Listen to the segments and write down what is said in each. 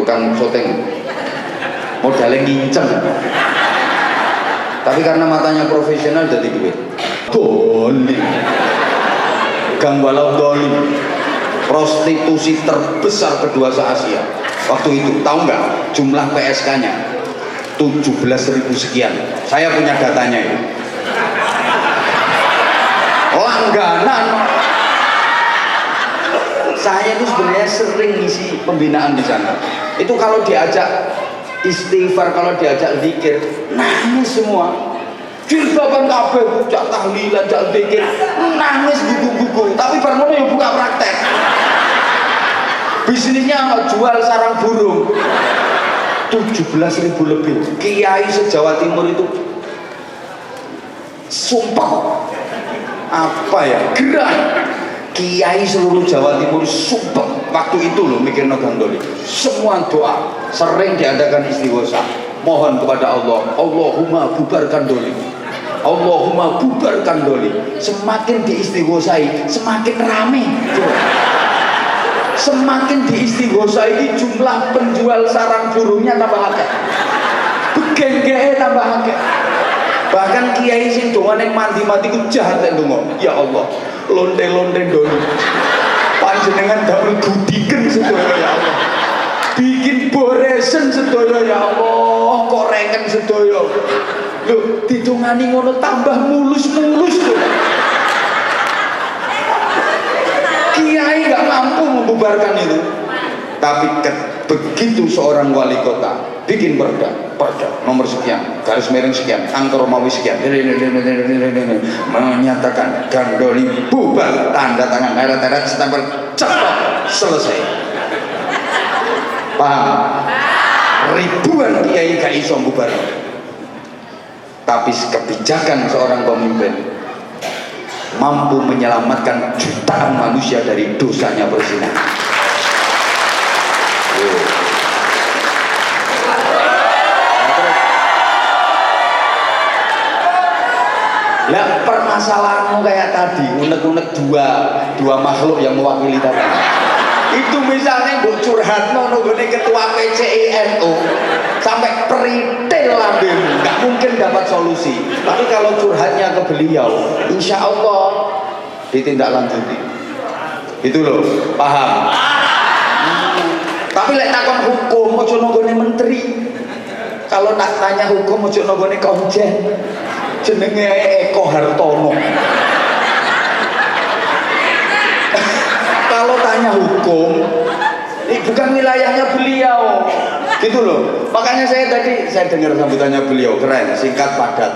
tukang syuting, modalnya nginceng. Tapi karena matanya profesional jadi duit. Doli, gang walau doli, prostitusi terbesar kedua se-Asia. Waktu itu tahu nggak jumlah PSK-nya 17.000 sekian. Saya punya datanya itu. Langganan. Saya itu sebenarnya sering ngisi pembinaan di sana. Itu kalau diajak istighfar, kalau diajak zikir, nangis semua. Jilbaban kabeh, jak tahlilan, jak zikir, nangis gugu-gugu. Tapi barmono ya buka praktek. Bisnisnya jual sarang burung. 17.000 lebih. Kiai se-Jawa Timur itu sumpah. Apa ya? Gerah. Kiai seluruh Jawa Timur sumpah waktu itu loh mikir nogang doli. Semua doa sering diadakan istighosa, mohon kepada Allah, Allahumma bubarkan doli, Allahumma bubarkan doli. Semakin diistighosai semakin rame. Semakin diistighosai jumlah penjual sarang burungnya tambah akeh, begengge tambah akeh. Bahkan kiai sing dongane mandi-mandi ku jahat ndonga, ya Allah, lonte-lonte doli panjenengan damel gudiken sedaya ya Allah, bikin boresen sedaya ya Allah, korengen sedaya lho, ditungani ngono tambah mulus-mulus lho. Kiai nggak mampu membubarkan itu. Tapi begitu seorang wali kota bikin perda nomor sekian, garis miring sekian, angka Romawi sekian, menyatakan gang doli bubar, tanda tangan, tanda stempel, cepat, selesai. Paham? Ribuan kiai gak iso bubar. Tapi kebijakan seorang pemimpin mampu menyelamatkan jutaan manusia dari dosanya berzina. Lah permasalahanmu kayak tadi, unek-unek dua makhluk yang mewakili tadi. Itu misalnya mbok curhatno nggone ketua PCINU sampai peritil lambemu, nggak mungkin dapat solusi. Tapi kalau curhatnya ke beliau, insya Allah ditindaklanjuti. Itu loh, paham? Tapi lek takon hukum ojo nggone menteri. Kalau nak tanya hukum ojo nggone konjen. Jenenge Eko Hartono. Kalau tanya hukum, ini bukan wilayahnya beliau, gitu loh. Makanya saya dengar sambutannya beliau keren, singkat padat.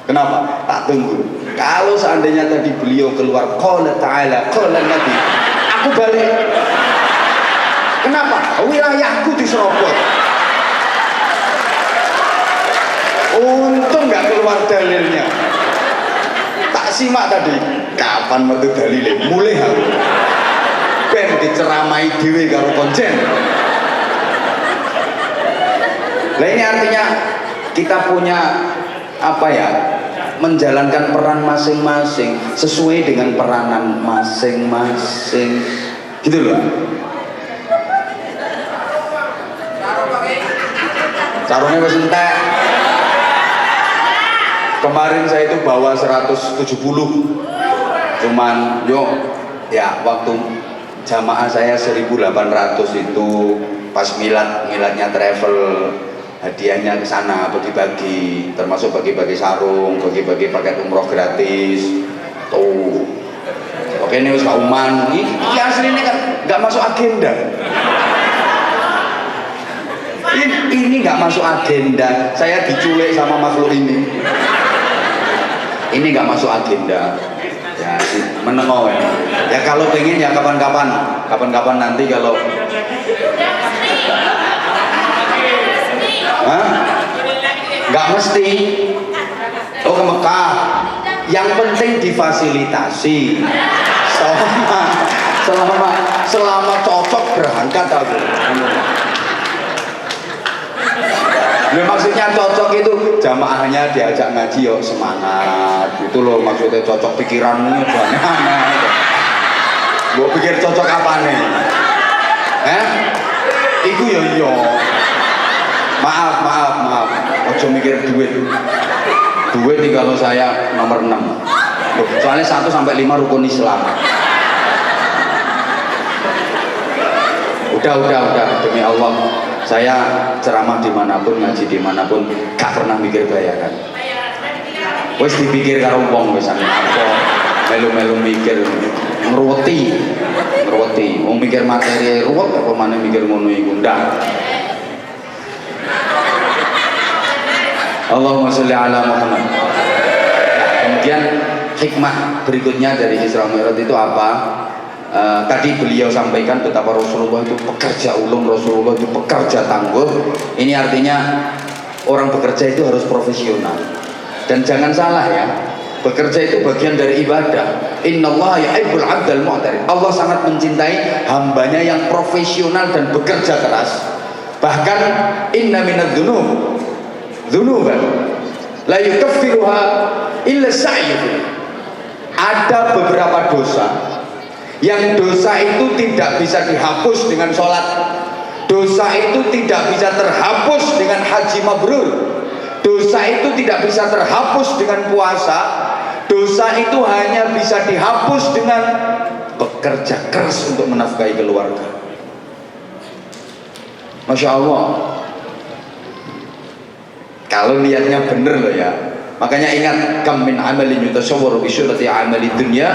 Kenapa? Tak tunggu. Kalau seandainya tadi beliau keluar qala ta'ala, qala nabi, aku balik. Kenapa? Wilayahku diserobot. Untung nggak keluar dalilnya. Tak simak tadi. Kapan metu dalilnya? Mulai aku. Ben diceramai dhewe karo konjen. Lah ini artinya kita punya apa ya? Menjalankan peran masing-masing sesuai dengan peranan masing-masing. Gitu loh. Caranya wis entek. Kemarin saya itu bawa 170, cuman ya waktu jamaah saya 1.800 itu pas miladnya travel, hadiahnya ke sana bagi-bagi, termasuk bagi-bagi sarung, bagi-bagi paket umroh gratis. Tuh, oke ini wis kauman, ini asli ini kan nggak masuk agenda. Ini nggak masuk agenda. Saya diculik sama makhluk ini. Ini nggak masuk agenda. Ya, menengok ya. Ya kalau pengen ya kapan-kapan nanti kalau. Hah? Nggak mesti. Oh ke Mekah. Yang penting difasilitasi. Selama cocok berangkat aku. Nah, maksudnya cocok itu jamaahnya diajak ngaji yo semangat gitu loh, maksudnya cocok pikiranmu gimana? Gue pikir cocok apa nih? Iku ya iya. Maaf. Ojo mikir duit. Duit nih kalau saya nomor 6. Soalnya 1 sampai 5 rukun Islam. Udah demi Allah. Saya ceramah dimanapun, ngaji dimanapun, gak pernah mikir bayaran. Wes dipikir karo wong wis apa. Melu-melu mikir ngeruweti. Wong mikir materi ruwet apa maneh mikir ngono iku ndak. Allahumma sholli ala Muhammad. Kemudian hikmah berikutnya dari Isra Mi'raj itu apa? Tadi beliau sampaikan betapa Rasulullah itu pekerja ulung, Rasulullah itu pekerja tangguh. Ini artinya orang bekerja itu harus profesional. Dan jangan salah ya, bekerja itu bagian dari ibadah. Innallaha yuhibbul 'abdal mu'tarif. Allah sangat mencintai hambanya yang profesional dan bekerja keras. Bahkan inna minadz dzunuban la yukaffiruha illa sa'yu. Ada beberapa dosa yang dosa itu tidak bisa dihapus dengan sholat, dosa itu tidak bisa terhapus dengan haji mabrur, dosa itu tidak bisa terhapus dengan puasa, dosa itu hanya bisa dihapus dengan bekerja keras untuk menafkahi keluarga. Masya Allah, kalau lihatnya bener loh ya. Makanya ingat, kam min amalin yutasawwaru bi surati amali dunya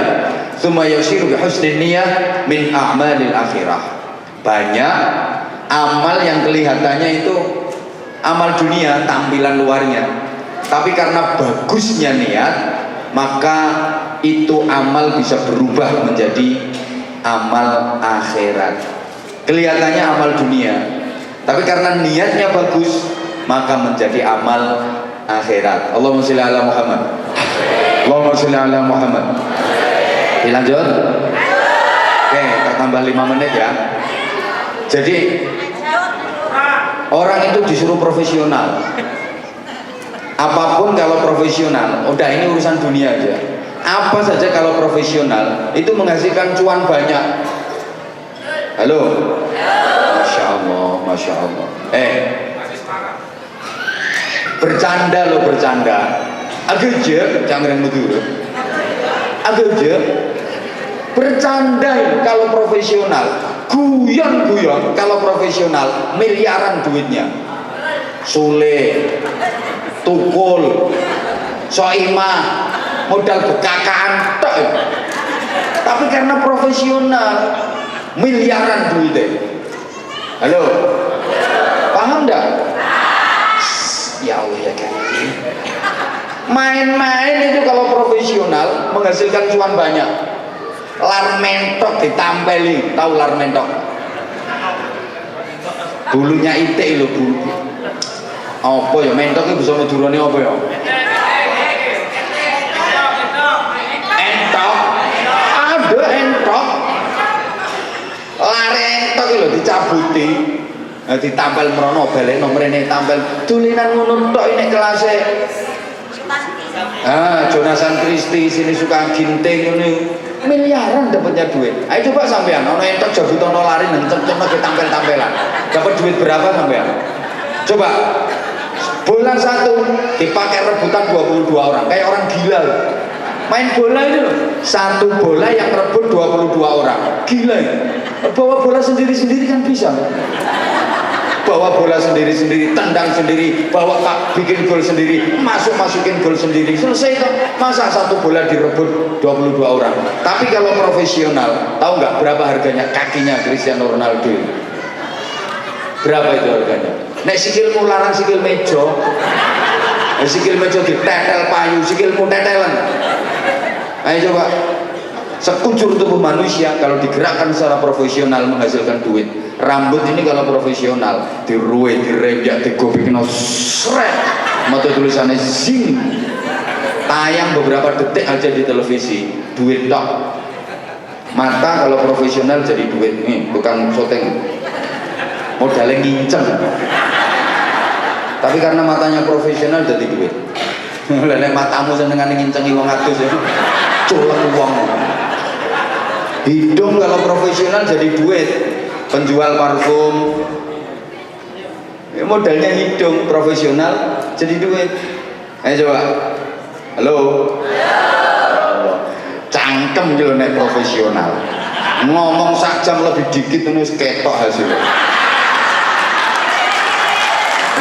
tsumma yasiru bi husni niyyah min a'malil akhirah. Banyak amal yang kelihatannya itu amal dunia, tampilan luarnya, tapi karena bagusnya niat, maka itu amal bisa berubah menjadi amal akhirat. Kelihatannya amal dunia, tapi karena niatnya bagus, maka menjadi amal akhirat. Allahumma sholli ala Muhammad. Allahumma sholli ala Muhammad. Dilanjut. Oke, kita tambah 5 menit ya. Jadi orang itu disuruh profesional. Apapun kalau profesional, udah ini urusan dunia aja. Apa saja kalau profesional itu menghasilkan cuan banyak. Halo. Masya Allah. Bercanda loh, bercanda. Agak je, jangan begitu. Agak je. Bercanda kalau profesional, guyon kalau profesional, miliaran duitnya. Sule, tukul, soimah, modal bekakaan tok. Tapi karena profesional, miliaran duitnya. Halo, paham enggak? Ya Allah ya kan. Main-main itu kalau profesional menghasilkan cuan banyak. Lar mentok ditampeli, tahu lar mentok? Bulunya itik lho, bulu. Apa ya mentok iki bisa medurane apa ya? Entok. Ada entok. Lar entok lho dicabuti. Ditampel merono balik nomornya tampil tulinan ngono tok ini kelasnya. Jonathan Christie sini suka ginting ini miliaran dapatnya duit. Ayo coba sampean ono entok jabutono lari nenceng-nenceng ditampel-tampelan. Dapat duit berapa sampean? Coba. Bola satu dipakai rebutan 22 orang, kayak orang gila loh. Main bola itu loh, satu bola yang rebut 22 orang. Gila ya. Bawa bola sendiri-sendiri kan bisa. Bawa bola sendiri-sendiri, tendang sendiri, bawa bikin gol sendiri, masukin gol sendiri, selesai itu. Masa satu bola direbut 22 orang? Tapi kalau profesional, tahu nggak berapa harganya kakinya Cristiano Ronaldo? Berapa itu harganya? Nek sikilmu larang sikil mejo, sikil mejo ditetel payu, sikilmu tetelan. Ayo coba. Sekujur tubuh manusia kalau digerakkan secara profesional menghasilkan duit. Rambut ini kalau profesional diruwe, dirembyak, digobekno sret, mata tulisannya zing, tayang beberapa detik aja di televisi, duit tok. Mata kalau profesional jadi duit nih, bukan syuting, modalnya nginceng. Tapi karena matanya profesional jadi duit. Lalu matamu senengan ngincengi wong atus ya, colong uang. Hidung kalau profesional jadi duit, penjual parfum, modalnya hidung, profesional jadi duit. Ayo coba. Halo. Cangkem yo nek profesional. Ngomong sak jam lebih dikit wis ketok hasilnya.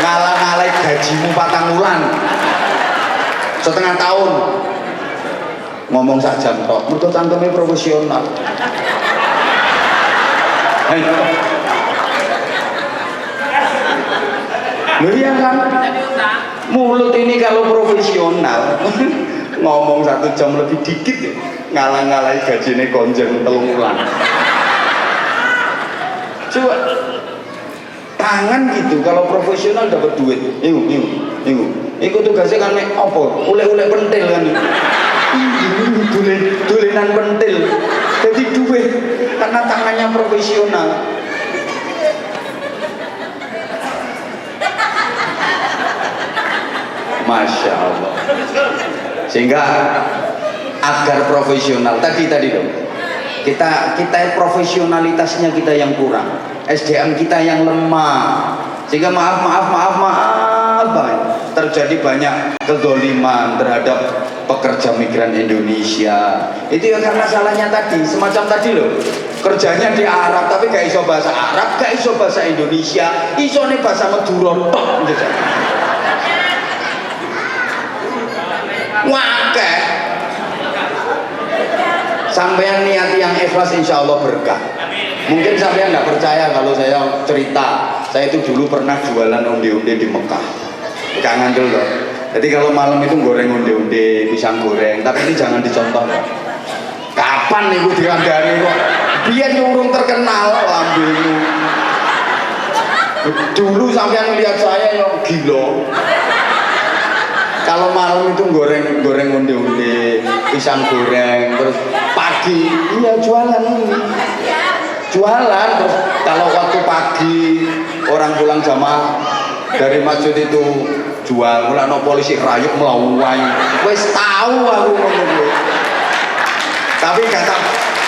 Ngalah-ngalai gajimu 4 bulan. Setengah tahun. Ngomong sak jam tok, mergo cangkeme profesional. Loh iya kan? Mulut ini kalau profesional ngomong 1 jam lebih dikit ya, ngalah-ngalahi gajine konjeng 3 bulan. Coba tangan gitu kalau profesional dapat duit. Iku tugasnya kan mek apa? Ule-ule pentil kan. Dulenan pentil. Jadi duit karena tangannya profesional. Masya Allah. Sehingga agar profesional tadi dong. Kita profesionalitasnya kita yang kurang, SDM kita yang lemah, sehingga maaf banget terjadi banyak kezaliman terhadap pekerja migran Indonesia. Itu ya karena salahnya tadi, semacam tadi loh, kerjanya di Arab tapi gak iso bahasa Arab, gak iso bahasa Indonesia, isone bahasa Madura tok gitu. Wakeh sampean niati yang ikhlas insya Allah berkah. Mungkin sampean nggak percaya kalau saya cerita, saya itu dulu pernah jualan onde-onde di Mekah. Jangan dulu loh. Jadi kalau malam itu goreng onde-onde, pisang goreng, tapi ini jangan dicontoh. Kapan ibu dikandani kok? Biar nyurung terkenal lambemu. Dulu sampean lihat saya yang gila. Kalau malam itu goreng onde-onde, pisang goreng, terus pagi iya jualan terus kalau waktu pagi orang pulang jamaah dari masjid itu jual, mulai polisi rayuk melawai, wes tahu aku ngomong. Tapi kata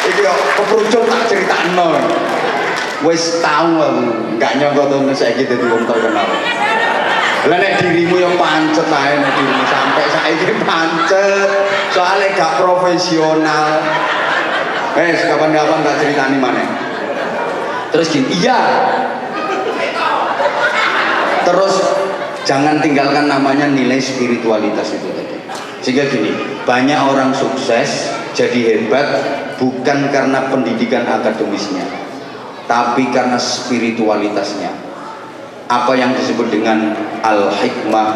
itu keperucut tak cerita nol, wes tahu aku, nggak nyangka tuh saya gitu tuh terkenal. Lah nek dirimu yang pancet ae, nek dirimu sampai saiki pancet, soalnya gak profesional. Kapan-kapan tak ceritani maneh. Terus gini, iya. Terus jangan tinggalkan namanya nilai spiritualitas itu tadi. Sehingga gini, banyak orang sukses jadi hebat bukan karena pendidikan akademisnya, tapi karena spiritualitasnya. Apa yang disebut dengan al-hikmah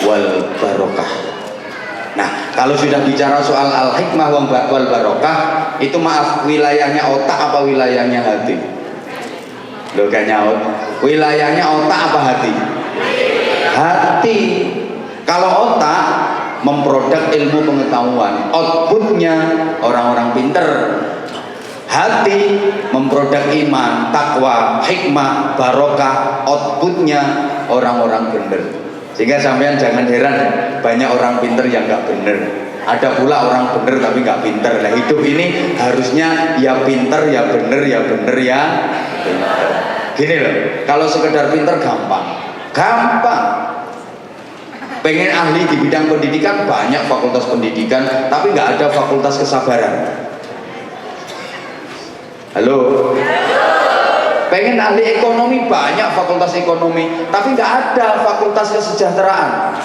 wal barokah. Nah, kalau sudah bicara soal al-hikmah wal barokah, itu maaf, wilayahnya otak apa wilayahnya hati? Loh gak nyaut. Wilayahnya otak apa hati? Hati. Kalau otak memproduk ilmu pengetahuan, outputnya orang-orang pinter. Hati memproduk iman, takwa, hikmah, barokah, outputnya orang-orang benar. Sehingga sampean jangan heran banyak orang pinter yang nggak benar. Ada pula orang benar tapi nggak pinter. Nah hidup ini harusnya ya pinter, ya benar, ya benar, ya pinter. Gini loh, kalau sekedar pinter gampang. Pengen ahli di bidang pendidikan, banyak fakultas pendidikan, tapi nggak ada fakultas kesabaran. Halo. Pengen ahli ekonomi, banyak fakultas ekonomi, tapi nggak ada fakultas kesejahteraan.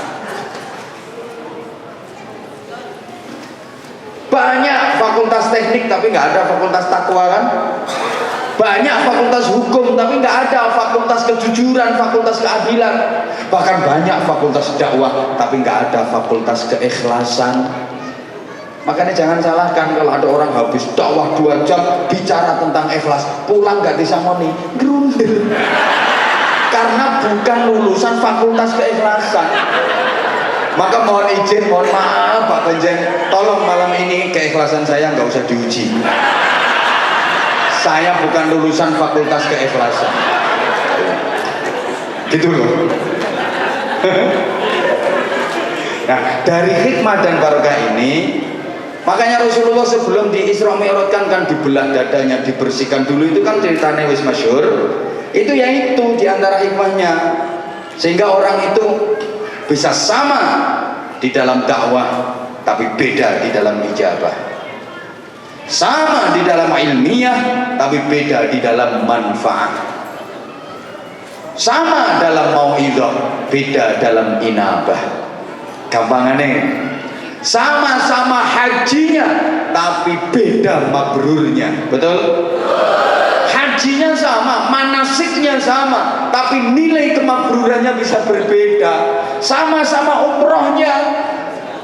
Banyak fakultas teknik, tapi nggak ada fakultas takwa kan? Banyak fakultas hukum, tapi nggak ada fakultas kejujuran, fakultas keadilan. Bahkan banyak fakultas dakwah, tapi nggak ada fakultas keikhlasan. Makanya jangan salahkan kalau ada orang habis dakwah 2 jam bicara tentang ikhlas, pulang gak disangoni, grundel. Karena bukan lulusan fakultas keikhlasan. Maka mohon izin, mohon maaf Pak Benjeng, tolong malam ini keikhlasan saya nggak usah diuji. Saya bukan lulusan fakultas keikhlasan. Gitu loh. Nah, dari hikmah dan barokah ini, makanya Rasulullah sebelum di Isra Mi'rajkan kan dibelah dadanya, dibersihkan dulu, itu kan ceritanya wis masyhur. Itu ya itu diantara hikmahnya. Sehingga orang itu bisa sama di dalam dakwah tapi beda di dalam ijabah, sama di dalam ilmiah tapi beda di dalam manfaat, sama dalam mauidhah beda dalam inabah. Gampangannya sama-sama hajinya tapi beda mabrurnya. Betul? Hajinya sama, manasiknya sama, tapi nilai kemakrurannya bisa berbeda. Sama-sama umrohnya,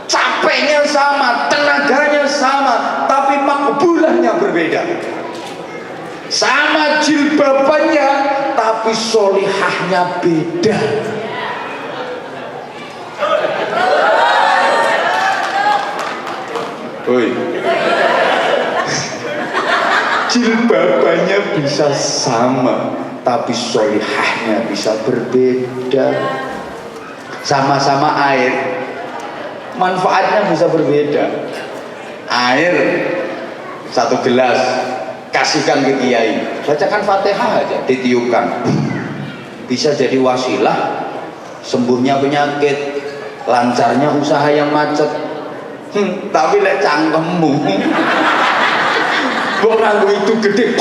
capeknya sama, tenaganya sama, tapi makbulahnya berbeda. Sama jilbabannya, tapi solihahnya beda. Woi, jilbabannya bisa sama tapi solihahnya bisa berbeda. Sama-sama air, manfaatnya bisa berbeda. Air satu gelas kasihkan ke kiai, bacakan Fatihah aja, ditiupkan, bisa jadi wasilah sembuhnya penyakit, lancarnya usaha yang macet. Tapi lek cangkemmu gua nganggo itu gede.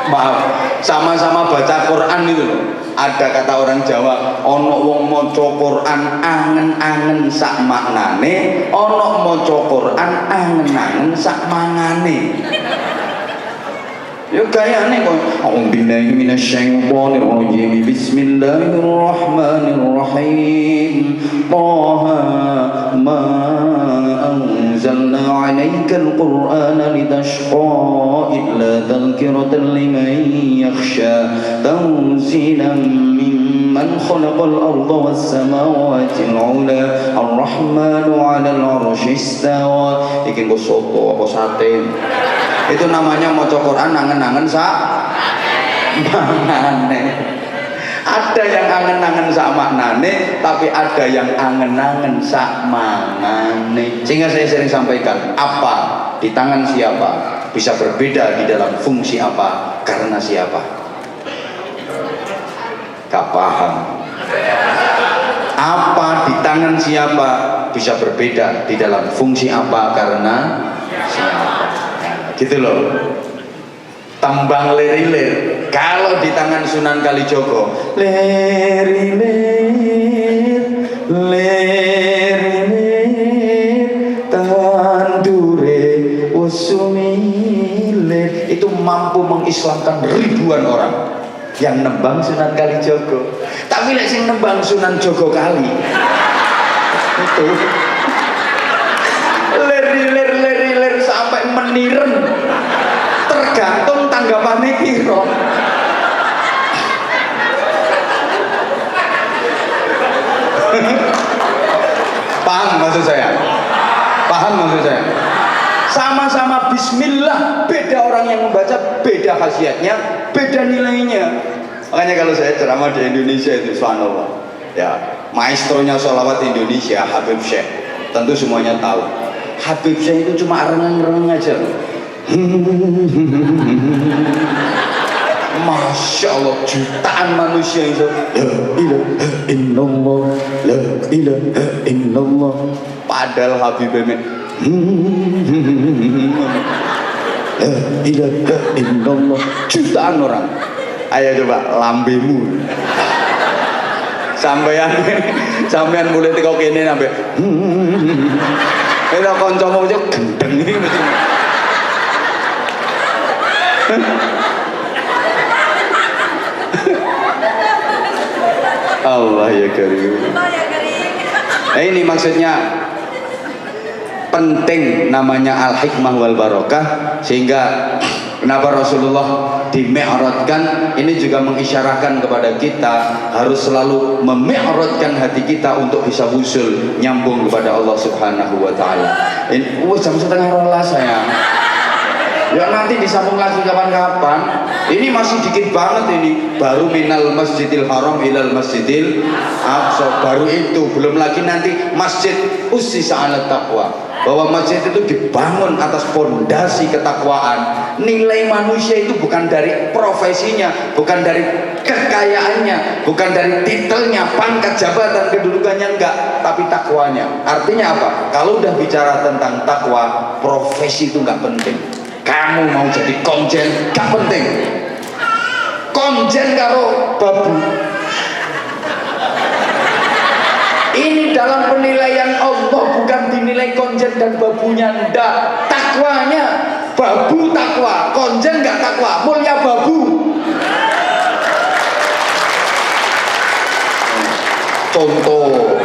Maaf, sama-sama baca Quran itu loh. Ada kata orang Jawa, ono wong maca Quran angen-angen sak maknane, ono maca Quran angen-angen sak mangane. Ya kayaknya kok a'udzubillahi minasyaitonir rajim. Bismillahirrahmanirrahim. Taha ma anzalna 'alaikal qur'ana litashqa illa tadhkiratan liman yakhsha tanzilan mimman khalaqal arda was samawati al-'ula ar-rahmanu 'alal 'arsy istawa. Iki nggo soto apa sate? Itu namanya maca Quran angen-angen sak maknane. Ada yang angen-angen sak maknane, tapi ada yang angen-angen sak mangane. Sehingga saya sering sampaikan, apa di tangan siapa bisa berbeda di dalam fungsi apa karena siapa. Gak paham. Apa di tangan siapa bisa berbeda di dalam fungsi apa karena siapa. Gitu loh. Tambang leri-ler kalau di tangan Sunan Kalijogo, leri-ler leri-ler tandure usumile, itu mampu mengislamkan ribuan orang yang nembang Sunan Kalijogo. Tapi lek sing nembang Sunan Jogo Kali itu leri-ler sampai meniren, tergantung tanggapannya kiro. Paham maksud saya? Paham maksud saya? Sama-sama bismillah, beda orang yang membaca, beda khasiatnya, beda nilainya. Makanya kalau saya ceramah di Indonesia itu subhanallah, ya maestronya sholawat Indonesia Habib Syekh, tentu semuanya tahu. Habib Syekh itu cuma renang-renang aja. Masya Allah, jutaan manusia itu la ilaha illallah, la ilaha illallah. Padahal Habib Syekh la ilaha illallah, jutaan orang. Ayo coba lambemu. Sampean mulai teko kene sampe ora kancamu yo gendeng iki mesti. Allah ya karim. Nah, ini maksudnya penting namanya al-hikmah wal barokah, sehingga kenapa Rasulullah di-mi'radkan ini juga mengisyarahkan kepada kita harus selalu memi'radkan hati kita untuk bisa wusul nyambung kepada Allah Subhanahu wa taala. Ini jam 11:30 sayang. Ya nanti disambung lagi kapan-kapan. Ini masih dikit banget ini. Baru minal Masjidil Haram ilal Masjidil Aqsa. Baru itu, belum lagi nanti masjid ussisa 'alat taqwa. Bahwa masjid itu dibangun atas pondasi ketakwaan. Nilai manusia itu bukan dari profesinya, bukan dari kekayaannya, bukan dari titelnya, pangkat, jabatan, kedudukannya, enggak, tapi takwanya. Artinya apa? Kalau udah bicara tentang takwa, profesi itu enggak penting. Kamu mau jadi konjen, enggak penting. Konjen karo babu. Ini dalam penilaian Allah, bukan dinilai konjen dan babunya, enggak. Takwanya, babu takwa, konjen enggak takwa, mulia babu. Contoh,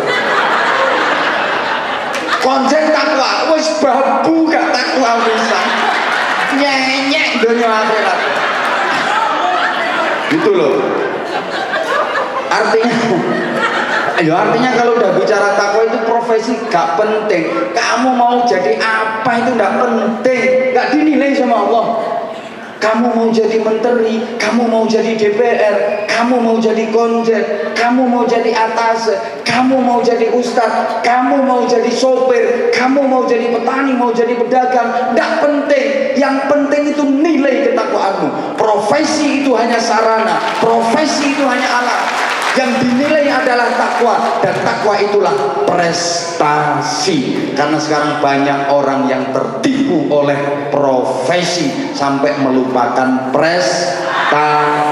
konjen takwa, wis babu gak takwa bisa nyenyek dunia akhirat. Gitu loh. Artinya kalau udah bicara takwa itu profesi gak penting. Kamu mau jadi apa itu gak penting, gak dinilai sama Allah. Kamu mau jadi menteri, kamu mau jadi DPR, kamu mau jadi konjen, kamu mau jadi atas, kamu mau jadi ustadz, kamu mau jadi sopir, kamu mau jadi petani, mau jadi pedagang, tidak penting. Yang penting itu nilai ketakwaanmu. Profesi itu hanya sarana, profesi itu hanya alat. Yang dinilai adalah takwa, dan takwa itulah prestasi. Karena sekarang banyak orang yang tertipu oleh profesi sampai melupakan prestasi.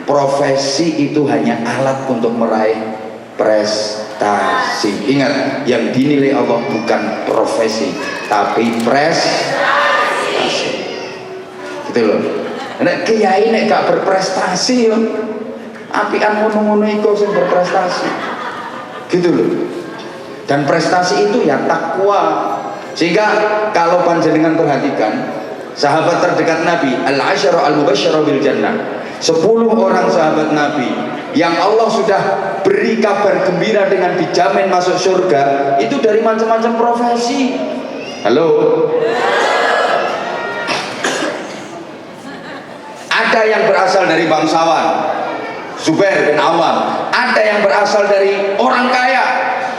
Profesi itu hanya alat untuk meraih prestasi. Ingat, yang dinilai Allah bukan profesi, tapi prestasi. Gitu loh. Nek kiai nek gak berprestasi yo, apian ngono-ngono iku sing berprestasi. Gitu loh. Dan prestasi itu ya takwa. Sehingga kalau panjenengan perhatikan sahabat terdekat Nabi, al-asyara al-mubasysyara bil jannah, 10 orang sahabat Nabi yang Allah sudah beri kabar gembira dengan dijamin masuk surga, itu dari macam-macam profesi. Halo. Ada yang berasal dari bangsawan, Zubair bin Awam. Ada yang berasal dari orang kaya,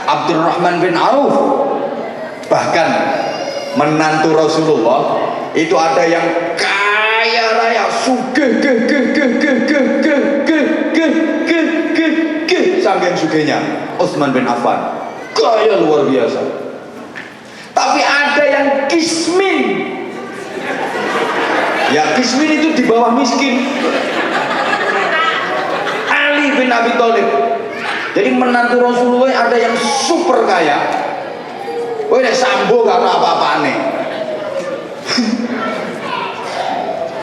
Abdurrahman bin Auf. Bahkan menantu Rasulullah itu ada yang kaya raya, sugih saking sugihnya, Utsman bin Affan, kaya luar biasa. Tapi ada yang kismin. Ya, kismin itu di bawah miskin. Ali bin Abi Thalib. Jadi menantu Rasulullah ada yang super kaya. Kowe nek sambo gak ono apa-apane.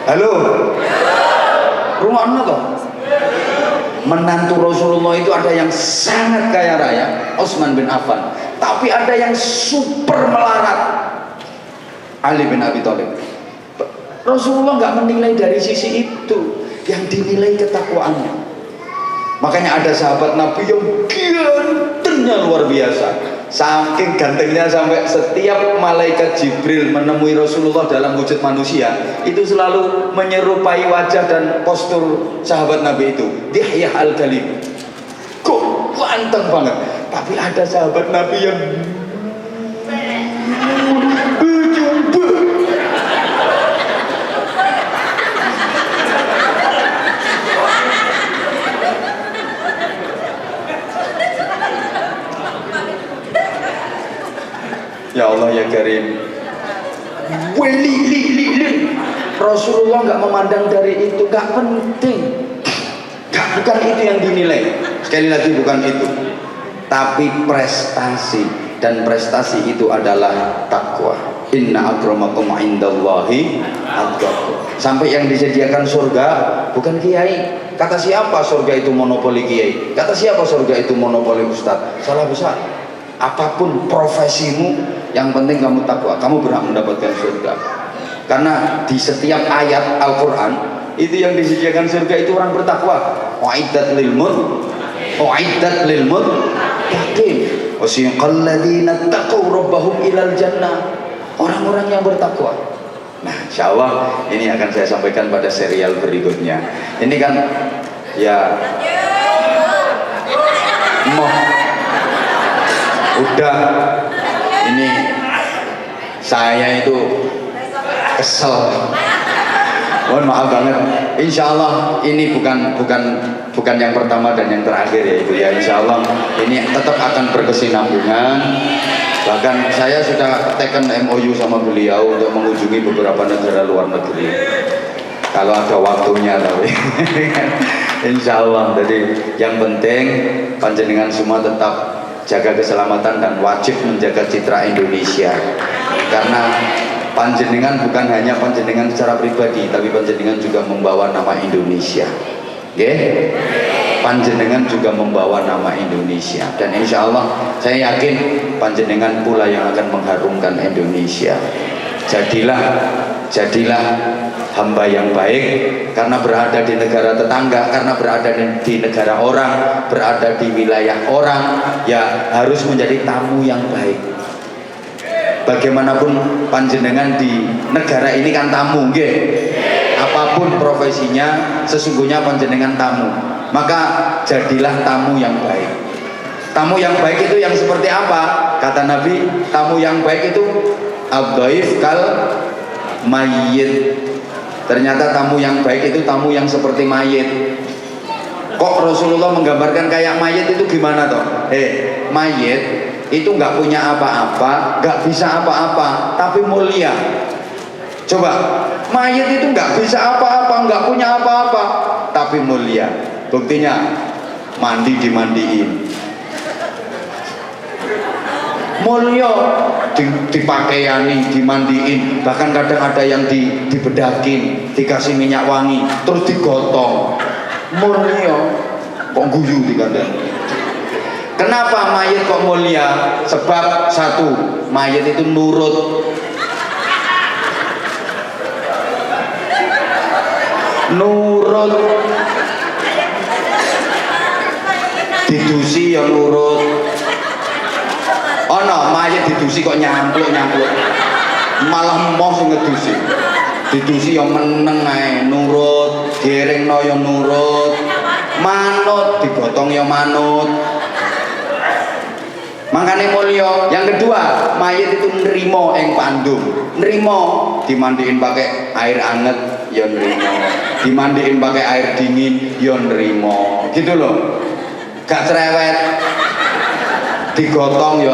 Halo. Rungokno toh? Menantu Rasulullah itu ada yang sangat kaya raya, Utsman bin Affan. Tapi ada yang super melarat, Ali bin Abi Thalib. Rasulullah nggak menilai dari sisi itu, yang dinilai ketakwaannya. Makanya ada sahabat Nabi yang gantengnya luar biasa, saking gantengnya sampai setiap malaikat Jibril menemui Rasulullah dalam wujud manusia itu selalu menyerupai wajah dan postur sahabat Nabi itu, Dihya al-Kalbi. Kok ganteng banget. Tapi ada sahabat Nabi yang ya Allah ya Karim, Rasulullah nggak memandang dari itu, nggak penting, bukan itu yang dinilai. Sekali lagi bukan itu, tapi prestasi, dan prestasi itu adalah takwa. Inna akramakum indallahi atqakum. Sampai yang disediakan surga bukan kiai. Kata siapa surga itu monopoli kiai? Kata siapa surga itu monopoli ustadz? Salah besar. Apapun profesimu, yang penting kamu takwa, kamu berhak mendapatkan surga. Karena di setiap ayat Al-Quran itu yang disediakan surga itu orang bertakwa. Uiddat lil muttaqin, wasiqal ladzina taqaw rabbahum ilal jannah. Orang-orang yang bertakwa. Nah, insyaallah ini akan saya sampaikan pada serial berikutnya. Ini kan ya udah, ini saya itu kesel. Mohon maaf banget. Insya Allah ini bukan yang pertama dan yang terakhir ya Ibu ya. Insya Allah ini tetap akan berkesinambungan. Bahkan saya sudah teken MOU sama beliau untuk mengunjungi beberapa negara luar negeri. Kalau ada waktunya tapi. Insya Allah. Jadi yang penting panjenengan semua tetap jaga keselamatan dan wajib menjaga citra Indonesia. Karena panjenengan bukan hanya panjenengan secara pribadi, tapi panjenengan juga membawa nama Indonesia. Nggih? Panjenengan juga membawa nama Indonesia dan insya Allah saya yakin panjenengan pula yang akan mengharumkan Indonesia. Jadilah hamba yang baik karena berada di negara tetangga, karena berada di negara orang, berada di wilayah orang, ya harus menjadi tamu yang baik. Bagaimanapun panjenengan di negara ini kan tamu, nggih. Apapun profesinya, sesungguhnya panjenengan tamu. Maka jadilah tamu yang baik. Tamu yang baik itu yang seperti apa? Kata Nabi, tamu yang baik itu ad-dhaif kal mayyit. Ternyata tamu yang baik itu tamu yang seperti mayit. Kok Rasulullah menggambarkan kayak mayit itu gimana toh? Mayit itu nggak punya apa-apa, nggak bisa apa-apa, tapi mulia. Coba, mayit itu nggak bisa apa-apa, nggak punya apa-apa, tapi mulia. Buktinya, mandi dimandiin, mulia, dipakaiani, dimandiin, bahkan kadang ada yang dibedakin, dikasih minyak wangi, terus digotong, mulia. Kok guyu di kandang? Kenapa mayit kok mulia? Sebab satu, mayit itu nurut. Didusi ya nurut. Oh no, mayit didusi kok nyampluk. Malah emoh sing ngedusi. Didusi ya meneng ae, nurut, dieringno ya nurut. Manut, digotong ya manut. Makanya mulia. Yang kedua, mayit itu nerimo ing pandum. Nerimo, dimandiin pakai air anget ya nerimo, dimandiin pakai air dingin ya nerimo. Gitu loh. Gak cerewet. Digotong ya